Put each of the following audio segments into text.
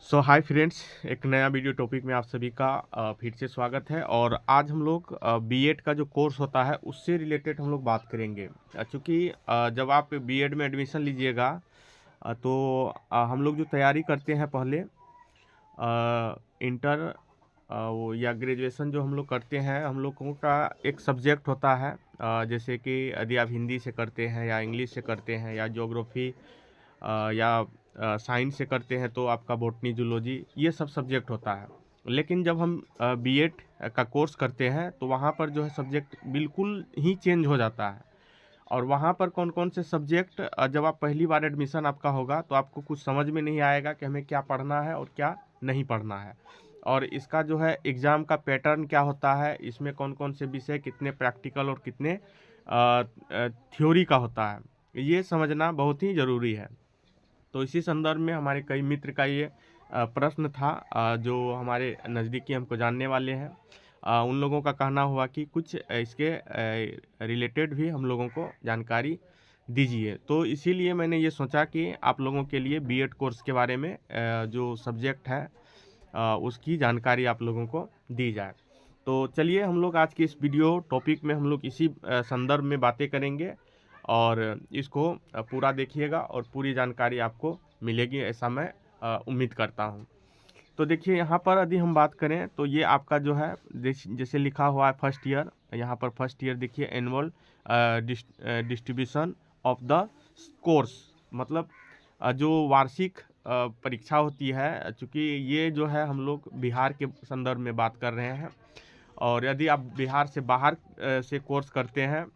सो hi friends, एक नया video topic में आप सभी का फिर से स्वागत है। और आज हम लोग बीएड का जो कोर्स होता है उससे रिलेटेड हम लोग बात करेंगे। चूँकि जब आप बीएड में एडमिशन लीजिएगा तो हम लोग जो तैयारी करते हैं पहले इंटर वो या ग्रेजुएशन जो हम लोग करते हैं, हम लोगों का एक सब्जेक्ट होता है। जैसे कि यदि आप हिंदी से करते हैं या इंग्लिश से करते हैं या ज्योग्राफी या साइंस से करते हैं तो आपका बॉटनी जूलॉजी ये सब सब्जेक्ट होता है। लेकिन जब हम बीएड का कोर्स करते हैं तो वहाँ पर जो है सब्जेक्ट बिल्कुल ही चेंज हो जाता है। और वहाँ पर कौन कौन से सब्जेक्ट जब आप पहली बार एडमिशन आपका होगा तो आपको कुछ समझ में नहीं आएगा कि हमें क्या पढ़ना है और क्या नहीं पढ़ना है। और इसका जो है एग्ज़ाम का पैटर्न क्या होता है, इसमें कौन कौन से विषय कितने प्रैक्टिकल और कितने थ्योरी का होता है, ये समझना बहुत ही ज़रूरी है। तो इसी संदर्भ में हमारे कई मित्र का ये प्रश्न था, जो हमारे नज़दीकी हमको जानने वाले हैं। उन लोगों का कहना हुआ कि कुछ इसके रिलेटेड भी हम लोगों को जानकारी दीजिए। तो इसीलिए मैंने ये सोचा कि आप लोगों के लिए बीएड कोर्स के बारे में जो सब्जेक्ट है उसकी जानकारी आप लोगों को दी जाए। तो चलिए हम लोग आज के इस वीडियो टॉपिक में हम लोग इसी संदर्भ में बातें करेंगे और इसको पूरा देखिएगा और पूरी जानकारी आपको मिलेगी, ऐसा मैं उम्मीद करता हूँ। तो देखिए यहाँ पर यदि हम बात करें तो ये आपका जो है जैसे लिखा हुआ है फर्स्ट ईयर, यहाँ पर फर्स्ट ईयर देखिए annual distribution of the course, मतलब जो वार्षिक परीक्षा होती है। चूँकि ये जो है हम लोग बिहार के संदर्भ में बात कर रहे हैं और यदि आप बिहार से बाहर से कोर्स करते हैं,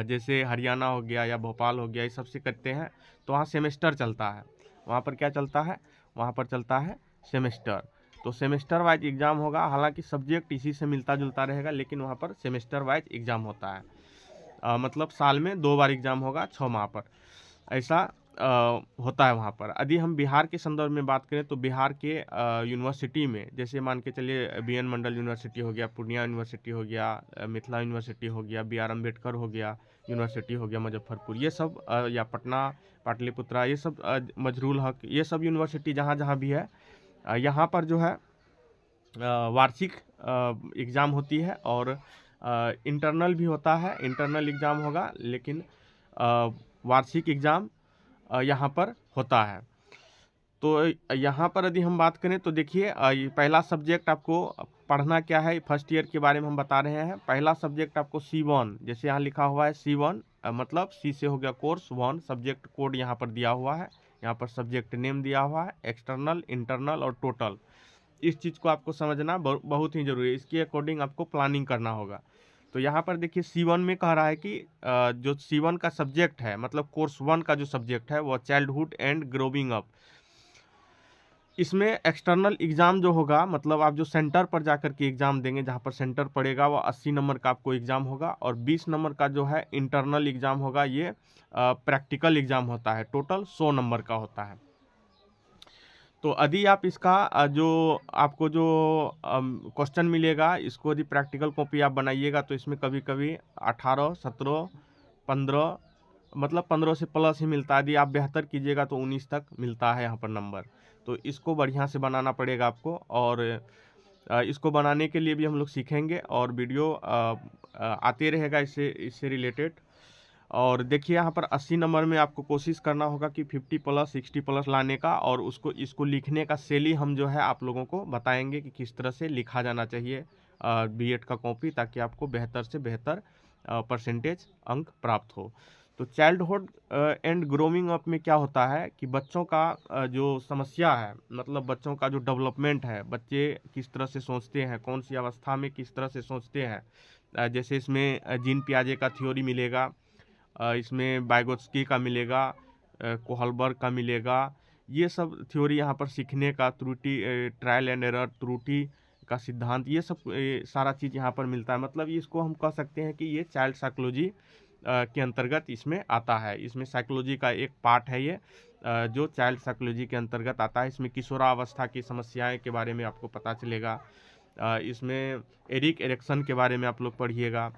जैसे हरियाणा हो गया या भोपाल हो गया, ये सब से करते हैं तो वहाँ सेमेस्टर चलता है। वहाँ पर क्या चलता है? वहाँ पर चलता है सेमेस्टर। तो सेमेस्टर वाइज एग्ज़ाम होगा, हालांकि सब्जेक्ट इसी से मिलता जुलता रहेगा, लेकिन वहाँ पर सेमेस्टर वाइज एग्ज़ाम होता है। मतलब साल में 2 बार एग्ज़ाम होगा 6 माह पर, ऐसा होता है वहाँ पर। यदि हम बिहार के संदर्भ में बात करें तो बिहार के यूनिवर्सिटी में, जैसे मान के चलिए बीएन मंडल यूनिवर्सिटी हो गया, पूर्णिया यूनिवर्सिटी हो गया, मिथिला यूनिवर्सिटी हो गया, बी आर अम्बेडकर हो गया, यूनिवर्सिटी हो गया मुजफ्फरपुर, ये सब या पटना, पाटलिपुत्रा, ये सब मजरूल हक, ये सब यूनिवर्सिटी जहाँ जहाँ भी है, यहाँ पर जो है वार्षिक एग्ज़ाम होती है और इंटरनल भी होता है। इंटरनल एग्ज़ाम होगा, लेकिन वार्षिक एग्ज़ाम यहाँ पर होता है। तो यहाँ पर यदि हम बात करें तो देखिए ये पहला सब्जेक्ट आपको पढ़ना क्या है, फर्स्ट ईयर के बारे में हम बता रहे हैं। पहला सब्जेक्ट आपको C1, जैसे यहाँ लिखा हुआ है C1, मतलब सी से हो गया कोर्स 1, सब्जेक्ट कोड यहाँ पर दिया हुआ है, यहाँ पर सब्जेक्ट नेम दिया हुआ है, एक्सटर्नल, इंटरनल और टोटल। इस चीज़ को आपको समझना बहुत ही ज़रूरी है, इसके अकॉर्डिंग आपको प्लानिंग करना होगा। तो यहाँ पर देखिए C1 में कह रहा है कि जो C1 का सब्जेक्ट है, मतलब कोर्स 1 का जो सब्जेक्ट है वो चाइल्डहुड एंड ग्रोविंग अप। इसमें एक्सटर्नल एग्ज़ाम जो होगा, मतलब आप जो सेंटर पर जाकर के एग्ज़ाम देंगे, जहाँ पर सेंटर पड़ेगा, वो 80 नंबर का आपको एग्ज़ाम होगा। और 20 नंबर का जो है इंटरनल एग्ज़ाम होगा, ये प्रैक्टिकल एग्ज़ाम होता है, टोटल 100 नंबर का होता है। तो यदि आप इसका जो आपको जो क्वेश्चन मिलेगा, इसको यदि प्रैक्टिकल कॉपी आप बनाइएगा तो इसमें कभी कभी 18, 17, 15, मतलब 15 से प्लस ही मिलता है। यदि आप बेहतर कीजिएगा तो 19 तक मिलता है यहाँ पर नंबर। तो इसको बढ़िया से बनाना पड़ेगा आपको, और इसको बनाने के लिए भी हम लोग सीखेंगे और वीडियो आते रहेगा इससे इससे रिलेटेड। और देखिए यहाँ पर 80 नंबर में आपको कोशिश करना होगा कि 50 प्लस 60 प्लस लाने का, और इसको लिखने का शैली हम जो है आप लोगों को बताएंगे कि किस तरह से लिखा जाना चाहिए बीएड का कॉपी, ताकि आपको बेहतर से बेहतर परसेंटेज अंक प्राप्त हो। तो चाइल्डहुड एंड ग्रोविंग अप में क्या होता है कि बच्चों का जो समस्या है, मतलब बच्चों का जो डेवलपमेंट है, बच्चे किस तरह से सोचते हैं, कौन सी अवस्था में किस तरह से सोचते हैं। जैसे इसमें जीन पियाजे का थ्योरी मिलेगा, इसमें बाइगोत्स्की का मिलेगा, कोहलबर्ग का मिलेगा। ये सब थ्योरी यहाँ पर सीखने का, त्रुटि, ट्रायल एंड एरर, त्रुटि का सिद्धांत, ये सब सारा चीज़ यहाँ पर मिलता है। मतलब इसको हम कह सकते हैं कि ये चाइल्ड साइकोलॉजी के अंतर्गत इसमें आता है। इसमें साइकोलॉजी का एक पार्ट है ये, जो चाइल्ड साइकोलॉजी के अंतर्गत आता है। इसमें किशोरावस्था की समस्याएं के बारे में आपको पता चलेगा। इसमें एरिक एरिक्सन के बारे में आप लोग पढ़िएगा।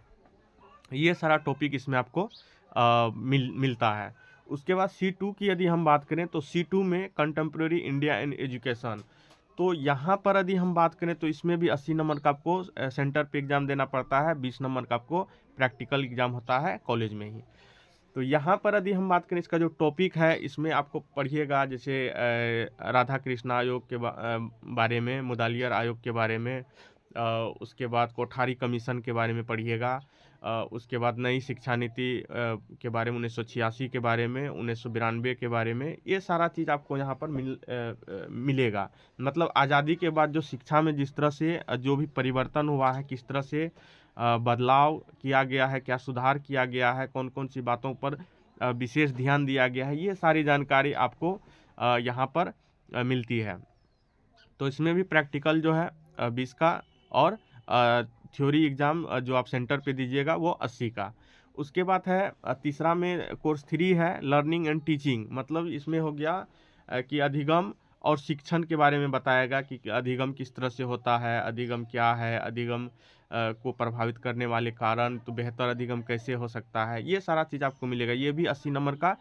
ये सारा टॉपिक इसमें आपको मिलता है। उसके बाद C2 की यदि हम बात करें तो C2 में कंटेम्प्रेरी इंडिया इन एजुकेशन। तो यहाँ पर यदि हम बात करें तो इसमें भी 80 नंबर का आपको सेंटर पे एग्ज़ाम देना पड़ता है, 20 नंबर का आपको प्रैक्टिकल एग्ज़ाम होता है कॉलेज में ही। तो यहाँ पर यदि हम बात करें इसका जो टॉपिक है, इसमें आपको पढ़िएगा जैसे राधा कृष्ण आयोग के बारे में, मुदालियर आयोग के बारे में, उसके बाद कोठारी कमीशन के बारे में पढ़िएगा, उसके बाद नई शिक्षा नीति के बारे में 1986 के बारे में, 1992 के बारे में, ये सारा चीज़ आपको यहाँ पर मिलेगा। मतलब आज़ादी के बाद जो शिक्षा में जिस तरह से जो भी परिवर्तन हुआ है, किस तरह से बदलाव किया गया है, क्या सुधार किया गया है, कौन कौन सी बातों पर विशेष ध्यान दिया गया है, ये सारी जानकारी आपको यहाँ पर मिलती है। तो इसमें भी प्रैक्टिकल जो है 20 का, और थ्योरी एग्ज़ाम जो आप सेंटर पे दीजिएगा वो 80 का। उसके बाद है तीसरा में कोर्स 3 है लर्निंग एंड टीचिंग। मतलब इसमें हो गया कि अधिगम और शिक्षण के बारे में बताएगा कि अधिगम किस तरह से होता है, अधिगम क्या है, अधिगम को प्रभावित करने वाले कारण, तो बेहतर अधिगम कैसे हो सकता है, ये सारा चीज़ आपको मिलेगा। ये भी 80 नंबर का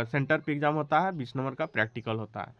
सेंटर पे एग्ज़ाम होता है, 20 नंबर का प्रैक्टिकल होता है।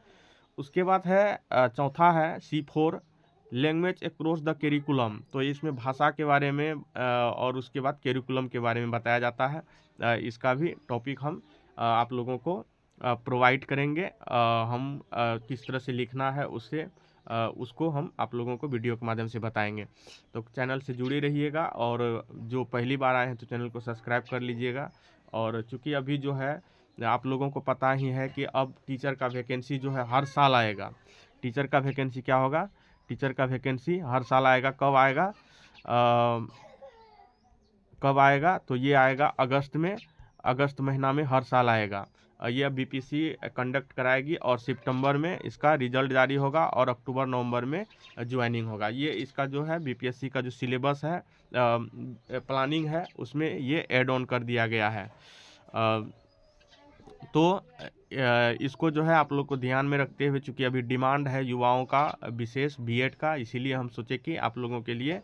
उसके बाद है चौथा है C4 language across the curriculum. तो इसमें भाषा के बारे में और उसके बाद कैरिकुलम के बारे में बताया जाता है। इसका भी टॉपिक हम आप लोगों को प्रोवाइड करेंगे। हम किस तरह से लिखना है उसको हम आप लोगों को वीडियो के माध्यम से बताएंगे। तो चैनल से जुड़े रहिएगा, और जो पहली बार आए हैं तो चैनल को सब्सक्राइब कर लीजिएगा। और चूँकि अभी जो है आप लोगों को पता ही है कि अब टीचर का वैकेंसी जो है हर साल आएगा। टीचर का वैकेंसी क्या होगा? टीचर का वैकेंसी हर साल आएगा। कब आएगा? कब आएगा? तो ये आएगा अगस्त में, अगस्त महीना में हर साल आएगा। ये BPSC कंडक्ट कराएगी, और सितंबर में इसका रिजल्ट जारी होगा, और अक्टूबर नवंबर में ज्वाइनिंग होगा। ये इसका जो है BPSC का जो सिलेबस है, प्लानिंग है, उसमें ये ऐड ऑन कर दिया गया है। तो इसको जो है आप लोग को ध्यान में रखते हुए, चूँकि अभी डिमांड है युवाओं का विशेष B.Ed का, इसीलिए हम सोचे कि आप लोगों के लिए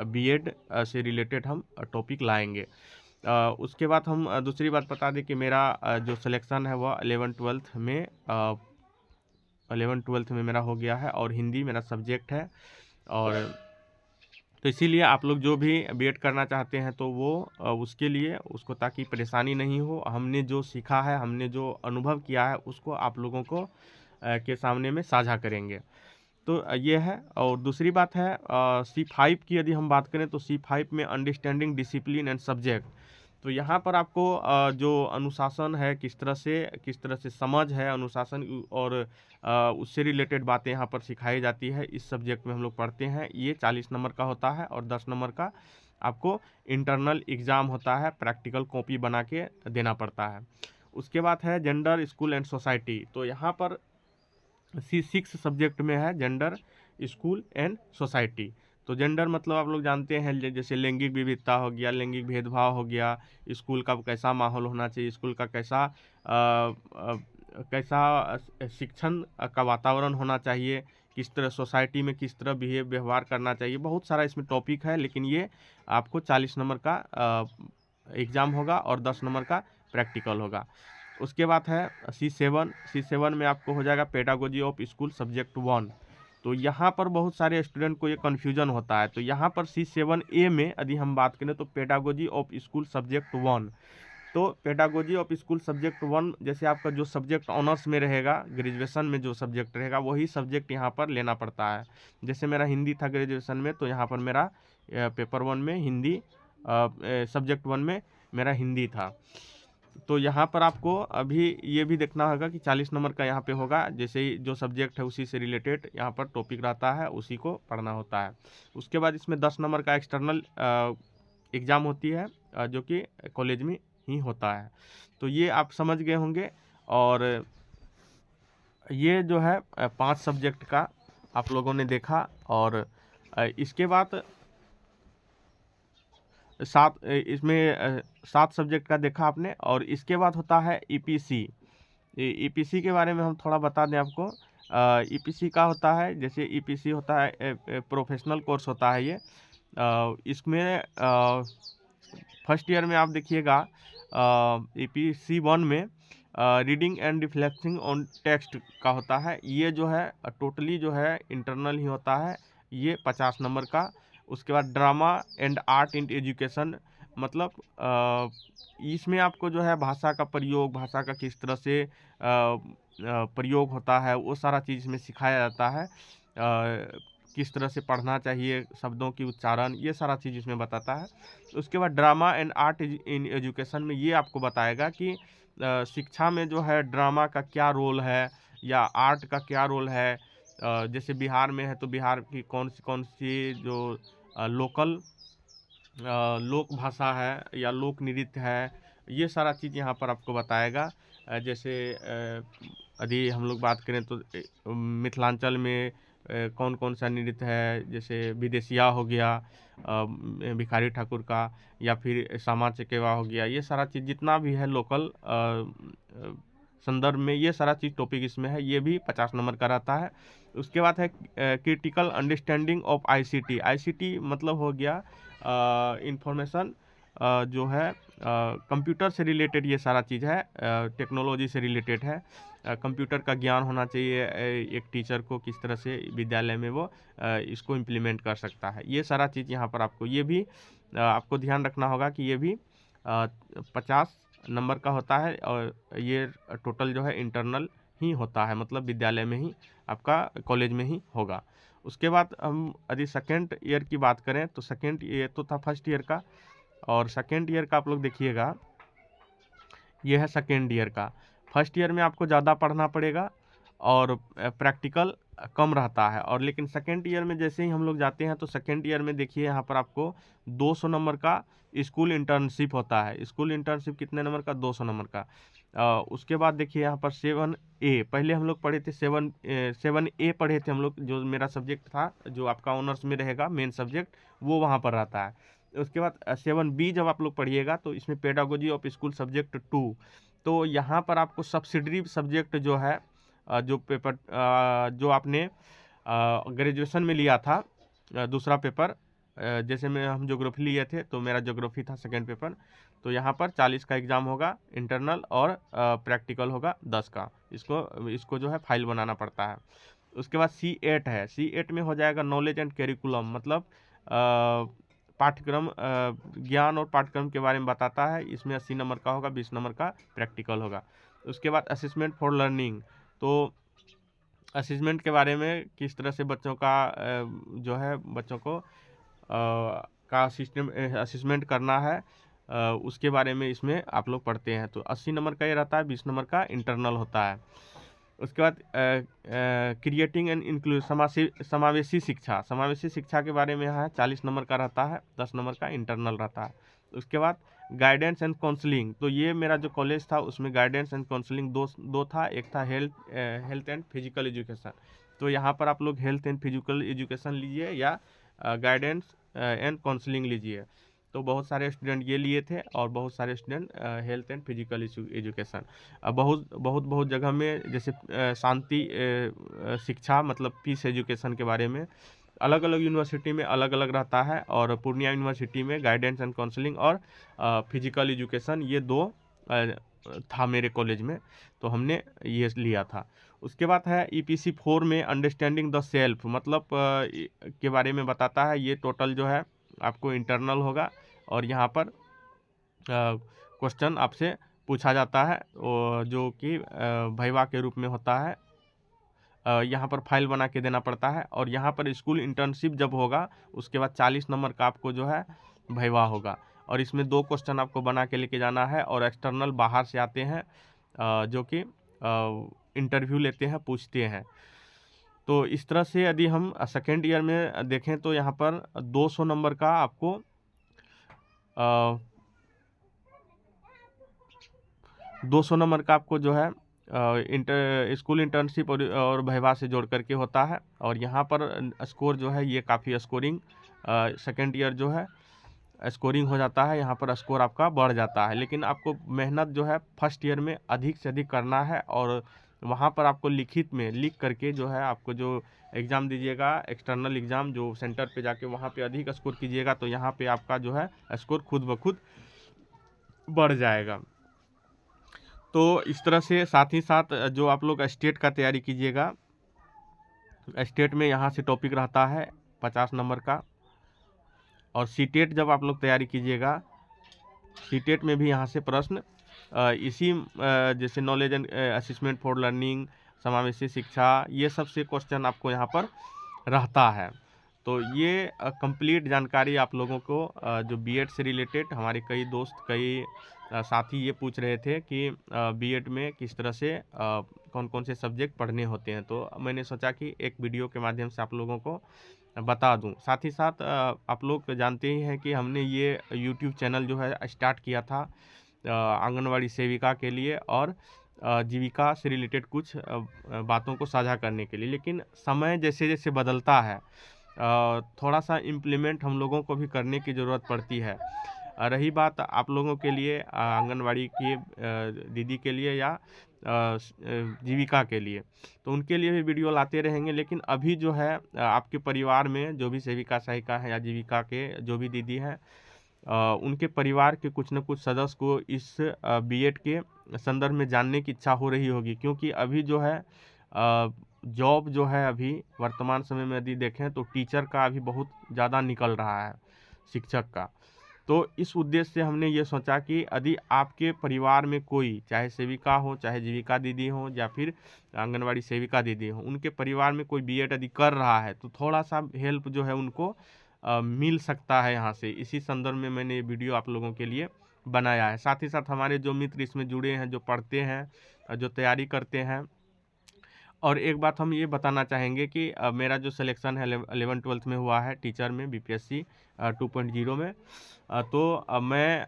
B.Ed से रिलेटेड हम टॉपिक लाएंगे। उसके बाद हम दूसरी बात बता दें कि मेरा जो सिलेक्शन है वह 11-12 में 11-12 में मेरा हो गया है, और हिंदी मेरा सब्जेक्ट है। और तो इसीलिए आप लोग जो भी B.Ed करना चाहते हैं तो वो उसके लिए उसको ताकि परेशानी नहीं हो, हमने जो सीखा है, हमने जो अनुभव किया है, उसको आप लोगों को के सामने में साझा करेंगे। तो ये है। और दूसरी बात है C5 की यदि हम बात करें तो C5 में अंडरस्टैंडिंग डिसिप्लिन एंड सब्जेक्ट। तो यहाँ पर आपको जो अनुशासन है, किस तरह से समझ है अनुशासन, और उससे रिलेटेड बातें यहाँ पर सिखाई जाती है। इस सब्जेक्ट में हम लोग पढ़ते हैं। ये 40 नंबर का होता है, और 10 नंबर का आपको इंटरनल एग्ज़ाम होता है, प्रैक्टिकल कॉपी बना के देना पड़ता है। उसके बाद है जेंडर, स्कूल एंड सोसाइटी। तो यहाँ पर C6 सब्जेक्ट में है जेंडर, स्कूल एंड सोसाइटी। तो जेंडर मतलब आप लोग जानते हैं, जैसे लैंगिक विविधता हो गया, लैंगिक भेदभाव हो गया, स्कूल का कैसा माहौल होना चाहिए, स्कूल का कैसा शिक्षण का वातावरण होना चाहिए, किस तरह सोसाइटी में किस तरह व्यवहार करना चाहिए। बहुत सारा इसमें टॉपिक है, लेकिन ये आपको 40 नंबर का एग्ज़ाम होगा, और 10 नंबर का प्रैक्टिकल होगा। उसके बाद है C7 में आपको हो जाएगा पेडागोजी ऑफ स्कूल सब्जेक्ट 1। तो यहाँ पर बहुत सारे स्टूडेंट को ये कन्फ्यूजन होता है। तो यहाँ पर C7A में यदि हम बात करें तो पेडागोजी ऑफ स्कूल सब्जेक्ट 1। तो पेडागोजी ऑफ स्कूल सब्जेक्ट 1 जैसे आपका जो सब्जेक्ट ऑनर्स में रहेगा, ग्रेजुएशन में जो सब्जेक्ट रहेगा, वही सब्जेक्ट यहाँ पर लेना पड़ता है। जैसे मेरा हिंदी था ग्रेजुएशन में, तो यहाँ पर मेरा पेपर 1 में हिंदी, सब्जेक्ट 1 में मेरा हिंदी था। तो यहाँ पर आपको अभी ये भी देखना होगा कि 40 नंबर का यहाँ पे होगा, जैसे ही जो सब्जेक्ट है उसी से रिलेटेड यहाँ पर टॉपिक रहता है, उसी को पढ़ना होता है। उसके बाद इसमें 10 नंबर का एक्सटर्नल एग्ज़ाम होती है, जो कि कॉलेज में ही होता है। तो ये आप समझ गए होंगे। और ये जो है 5 सब्जेक्ट का आप लोगों ने देखा। और इसके बाद इसमें 7 सब्जेक्ट का देखा आपने। और इसके बाद होता है EPC। EPC के बारे में हम थोड़ा बता दें आपको। EPC का होता है, जैसे EPC होता है प्रोफेशनल कोर्स होता है ये। इसमें फर्स्ट ईयर में आप देखिएगा EPC1 में reading and reflecting on text का होता है। ये जो है टोटली जो है इंटरनल ही होता है, ये 50 नंबर का। उसके बाद drama and art in education, मतलब इसमें आपको जो है भाषा का प्रयोग, भाषा का किस तरह से प्रयोग होता है, वो सारा चीज़ इसमें सिखाया जाता है। किस तरह से पढ़ना चाहिए, शब्दों की उच्चारण, ये सारा चीज़ इसमें बताता है। उसके बाद drama and art in education में ये आपको बताएगा कि शिक्षा में जो है ड्रामा का क्या रोल है या आर्ट का क्या रोल है। जैसे बिहार में है तो बिहार की कौन सी जो लोकल लोक भाषा है या लोक नृत्य है, ये सारा चीज़ यहाँ पर आपको बताएगा। जैसे यदि हम लोग बात करें तो मिथिलांचल में कौन कौन सा नृत्य है, जैसे विदेशिया हो गया, भिखारी ठाकुर का, या फिर सामा चकेवा हो गया, ये सारा चीज़ जितना भी है लोकल संदर्भ में, ये सारा चीज़ टॉपिक इसमें है, ये भी 50 नंबर का रहता है। उसके बाद है critical understanding of ICT. ICT मतलब हो गया इंफॉर्मेशन जो है कंप्यूटर से रिलेटेड, ये सारा चीज़ है, टेक्नोलॉजी से रिलेटेड है। कंप्यूटर का ज्ञान होना चाहिए एक टीचर को, किस तरह से विद्यालय में वो इसको इम्प्लीमेंट कर सकता है, ये सारा चीज़ यहाँ पर आपको, ये भी आपको ध्यान रखना होगा कि ये भी 50 नंबर का होता है, और ये टोटल जो है इंटरनल ही होता है, मतलब विद्यालय में ही आपका, कॉलेज में ही होगा। उसके बाद हम यदि सेकेंड ईयर की बात करें तो सेकेंड, ये तो था फर्स्ट ईयर का, और सेकेंड ईयर का आप लोग देखिएगा, ये है सेकेंड ईयर का। फर्स्ट ईयर में आपको ज़्यादा पढ़ना पड़ेगा और प्रैक्टिकल कम रहता है, और लेकिन सेकेंड ईयर में जैसे ही हम लोग जाते हैं तो सेकेंड ईयर में देखिए यहाँ पर आपको 200 नंबर का स्कूल इंटर्नशिप होता है। स्कूल इंटर्नशिप कितने नंबर का? 200 नंबर का। उसके बाद देखिए यहाँ पर 7A, पहले हम लोग पढ़े थे 7A पढ़े थे हम लोग, जो मेरा सब्जेक्ट था, जो आपका ऑनर्स में रहेगा मेन सब्जेक्ट, वो वहाँ पर रहता है। उसके बाद 7B जब आप लोग पढ़िएगा तो इसमें पेडागोजी ऑफ स्कूल सब्जेक्ट 2, तो यहाँ पर आपको सब्सिडरी सब्जेक्ट जो है जो पेपर जो आपने ग्रेजुएशन में लिया था, दूसरा पेपर, जैसे मैं हम ज्योग्राफी लिए थे तो मेरा ज्योग्राफी था सेकेंड पेपर, तो यहाँ पर 40 का एग्ज़ाम होगा इंटरनल, और प्रैक्टिकल होगा 10 का। इसको जो है फाइल बनाना पड़ता है। उसके बाद C8 है। C8 में हो जाएगा नॉलेज एंड कैरिकुलम, मतलब पाठ्यक्रम, ज्ञान और पाठ्यक्रम के बारे में बताता है। इसमें 80 नंबर का होगा, 20 नंबर का प्रैक्टिकल होगा। उसके बाद असेसमेंट फॉर लर्निंग, तो असेसमेंट के बारे में किस तरह से बच्चों का जो है बच्चों को का सिस्टम असेसमेंट करना है, उसके बारे में इसमें आप लोग पढ़ते हैं। तो 80 नंबर का ये रहता है, 20 नंबर का इंटरनल होता है। उसके बाद क्रिएटिंग एंड इंक्लूसिव समावेशी शिक्षा, समावेशी शिक्षा के बारे में यहाँ है, 40 नंबर का रहता है, 10 नंबर का इंटरनल रहता है। उसके बाद गाइडेंस एंड काउंसलिंग, तो ये मेरा जो कॉलेज था उसमें गाइडेंस एंड काउंसलिंग दो था, एक था हेल्थ एंड फिजिकल एजुकेशन। तो यहाँ पर आप लोग हेल्थ एंड फिजिकल एजुकेशन लीजिए या गाइडेंस एंड काउंसलिंग लीजिए। तो बहुत सारे स्टूडेंट ये लिए थे, और बहुत सारे student health and physical education. बहुत जगह में, जैसे शांति शिक्षा, मतलब पीस एजुकेशन के बारे में अलग अलग यूनिवर्सिटी में अलग अलग रहता है, और पूर्णिया यूनिवर्सिटी में गाइडेंस एंड काउंसलिंग और फिजिकल एजुकेशन, ये दो था मेरे कॉलेज में, तो हमने ये लिया था। उसके बाद है EPC4 में अंडरस्टैंडिंग द सेल्फ, मतलब के बारे में बताता है। ये टोटल जो है आपको इंटरनल होगा, और यहाँ पर क्वेश्चन आपसे पूछा जाता है, जो कि वाइवा के रूप में होता है। यहाँ पर फाइल बना के देना पड़ता है, और यहाँ पर स्कूल इंटर्नशिप जब होगा उसके बाद 40 नंबर का आपको जो है वाइवा होगा, और इसमें 2 क्वेश्चन आपको बना के लेके जाना है, और एक्सटर्नल बाहर से आते हैं जो कि इंटरव्यू लेते हैं, पूछते हैं। तो इस तरह से यदि हम सेकेंड ईयर में देखें तो यहाँ पर 200 नंबर का आपको 200 नंबर का आपको जो है स्कूल इंटर्नशिप और वाइवा से जोड़ करके होता है। और यहाँ पर स्कोर जो है ये काफ़ी स्कोरिंग सेकेंड ईयर जो है स्कोरिंग हो जाता है, यहाँ पर स्कोर आपका बढ़ जाता है। लेकिन आपको मेहनत जो है फर्स्ट ईयर में अधिक से अधिक करना है, और वहाँ पर आपको लिखित में लिख करके जो है आपको जो एग्ज़ाम दीजिएगा, एक्सटर्नल एग्ज़ाम जो सेंटर पे जाके वहाँ पे अधिक स्कोर कीजिएगा, तो यहाँ पे आपका जो है स्कोर खुद ब खुद बढ़ जाएगा। तो इस तरह से साथ ही साथ जो आप लोग स्टेट का तैयारी कीजिएगा, स्टेट में यहाँ से टॉपिक रहता है 50 नंबर का, और सीटेट जब आप लोग तैयारी कीजिएगा, सीटेट में भी यहाँ से प्रश्न इसी जैसे knowledge and assessment for learning, समावेशी शिक्षा, ये सब से क्वेश्चन आपको यहाँ पर रहता है। तो ये कंप्लीट जानकारी आप लोगों को जो बीएड से रिलेटेड, हमारे कई दोस्त, कई साथी ये पूछ रहे थे कि बीएड में किस तरह से कौन कौन से सब्जेक्ट पढ़ने होते हैं, तो मैंने सोचा कि एक वीडियो के माध्यम से आप लोगों को बता दूं। साथ ही साथ आप लोग जानते ही हैं कि हमने ये यूट्यूब चैनल जो है स्टार्ट किया था आंगनवाड़ी सेविका के लिए और जीविका से रिलेटेड कुछ बातों को साझा करने के लिए, लेकिन समय जैसे जैसे बदलता है थोड़ा सा इम्प्लीमेंट हम लोगों को भी करने की ज़रूरत पड़ती है। रही बात आप लोगों के लिए आंगनवाड़ी की दीदी के लिए या जीविका के लिए, तो उनके लिए भी वीडियो लाते रहेंगे। लेकिन अभी जो है आपके परिवार में जो भी सेविका सहायिका है या जीविका के जो भी दीदी हैं, उनके परिवार के कुछ न कुछ सदस्य को इस बीएड के संदर्भ में जानने की इच्छा हो रही होगी, क्योंकि अभी जो है जॉब जो है अभी वर्तमान समय में यदि देखें तो टीचर का अभी बहुत ज़्यादा निकल रहा है, शिक्षक का। तो इस उद्देश्य से हमने ये सोचा कि यदि आपके परिवार में कोई, चाहे सेविका हो, चाहे जीविका दीदी हो, या फिर आंगनवाड़ी सेविका दीदी हो, उनके परिवार में कोई बीएड यदि कर रहा है तो थोड़ा सा हेल्प जो है उनको मिल सकता है यहाँ से। इसी संदर्भ में मैंने ये वीडियो आप लोगों के लिए बनाया है। साथ ही साथ हमारे जो मित्र इसमें जुड़े हैं, जो पढ़ते हैं, जो तैयारी करते हैं, और एक बात हम ये बताना चाहेंगे कि मेरा जो सिलेक्शन है 11th-12th में हुआ है टीचर में, बीपीएससी 2.0 में। तो मैं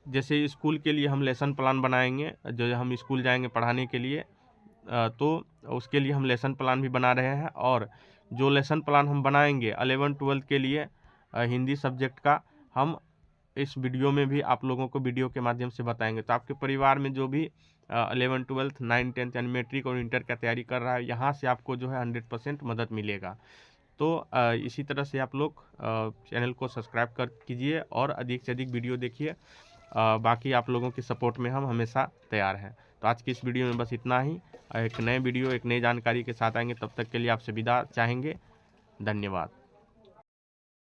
जैसे स्कूल के लिए हम लेसन प्लान बनाएंगे, जो हम स्कूल जाएंगे पढ़ाने के लिए, तो उसके लिए हम लेसन प्लान भी बना रहे हैं। और जो लेसन प्लान हम बनाएंगे 11th-12th के लिए हिंदी सब्जेक्ट का, हम इस वीडियो में भी आप लोगों को वीडियो के माध्यम से बताएंगे। तो आपके परिवार में जो भी 11th-12th 9th-10th यानी मैट्रिक और इंटर का तैयारी कर रहा है, यहाँ से आपको जो है 100% मदद मिलेगा। तो इसी तरह से आप लोग चैनल को सब्सक्राइब कर कीजिए और अधिक से अधिक वीडियो देखिए। बाकी आप लोगों की सपोर्ट में हम हमेशा तैयार हैं। तो आज की इस वीडियो में बस इतना ही। एक नए वीडियो, एक नई जानकारी के साथ आएंगे, तब तक के लिए आपसे विदा चाहेंगे। धन्यवाद।